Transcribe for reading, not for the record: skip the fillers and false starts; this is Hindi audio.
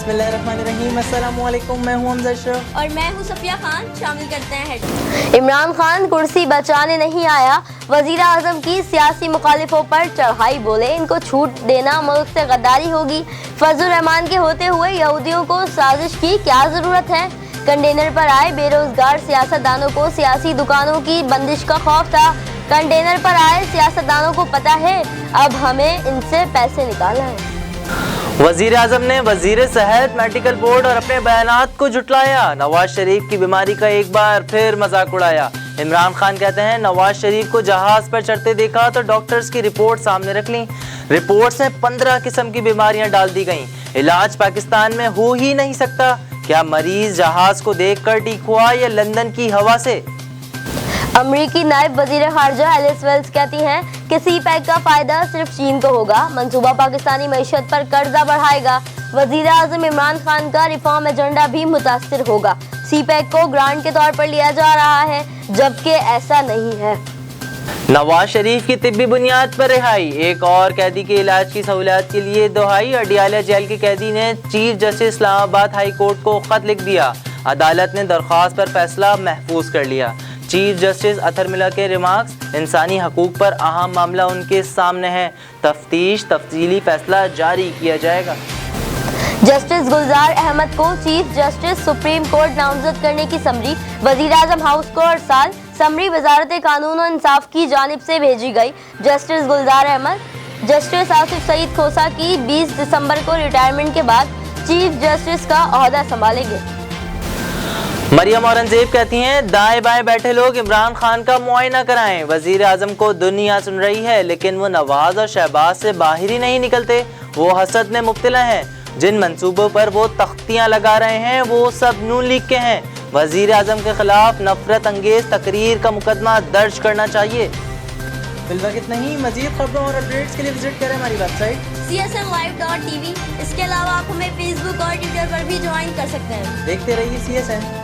बिस्मिल्लाहिर्रहमानिर्रहीम। अस्सलामुअलैकुम, मैं हूं हमजा अशरफ और मैं हूं सफिया खान। शामिल करते हैं हेड। इमरान खान कुर्सी बचाने नहीं आया, वजीर आजम की सियासी मुखालिफों पर चढ़ाई, बोले इनको छूट देना मुल्क से गद्दारी होगी। फजल रहमान के होते हुए यहूदियों को साजिश की क्या जरूरत है। कंटेनर पर आए बेरोजगार सियासतदानों को सियासी दुकानों की बंदिश का खौफ था। कंटेनर पर आए सियासतदानों को पता है अब हमें इनसे पैसे निकालना है। वजीर आजम ने वजीर सेहत, मेडिकल बोर्ड और अपने बयानात को जुटलाया। नवाज शरीफ की बीमारी का एक बार फिर मजाक उड़ाया। इमरान खान कहते हैं नवाज शरीफ को जहाज पर चढ़ते देखा तो डॉक्टर्स की रिपोर्ट सामने रख ली। रिपोर्ट में 15 किस्म की बीमारियां डाल दी गईं। इलाज पाकिस्तान में हो ही नहीं सकता। क्या मरीज जहाज को देखकर ठीक हुआ या लंदन की हवा से? अमरीकी नायब वजीर खारजा एलिस वेल्स कहती हैं कि सी पैक का फायदा सिर्फ चीन को होगा। मंसूबा पाकिस्तानी मईशत पर कर्जा बढ़ाएगा। वजीर आजम इमरान खान का रिफॉर्म एजेंडा भी मुतासिर होगा। सी पैक को ग्रांट के तौर पर लिया जा रहा है, जबकि ऐसा नहीं है। नवाज शरीफ की तिब्बी बुनियाद पर रिहाई। एक और कैदी के इलाज की सहूलियत के लिए दुहाई। अडियाला जेल के कैदी ने chief justice Islamabad high court को खत लिख दिया। अदालत ने दरख्वास्त पर फैसला महफूज कर लिया। चीफ जस्टिस अतर मिला के रिमार्क्स, इंसानी हकूक पर अहम मामला उनके सामने है। तफ्तीश तफसीली फैसला जारी किया जाएगा। जस्टिस गुलजार अहमद को चीफ जस्टिस सुप्रीम कोर्ट नामजद करने की समरी वजीर आजम हाउस को अरसाल। समरी वजारत कानून और इंसाफ की जानिब से भेजी गई। जस्टिस गुलजार अहमद जस्टिस आसिफ सईद खोसा की 20 दिसंबर को रिटायरमेंट के बाद चीफ जस्टिस का ओहदा संभालेंगे। मरियम औरंगजेब कहती हैं दाएं बाएं बैठे लोग इमरान खान का मुआयना कराएं। वजीर आजम को दुनिया सुन रही है लेकिन वो नवाज और शहबाज से बाहर ही नहीं निकलते। वो हसद में मुब्तला हैं। जिन मंसूबों पर वो तख्तियां लगा रहे हैं वो सब नून लीग के हैं। वजीर आजम के खिलाफ नफरत अंगेज तकरीर का मुकदमा दर्ज करना चाहिए। बिलवक्त नहीं, मजीद खबरों और अपडेट्स के लिए विजिट करें हमारी वेबसाइट csnlive.tv। इसके अलावा आप हमें फेसबुक और ट्विटर पर भी ज्वाइन कर सकते हैं। देखते रहिए CSN।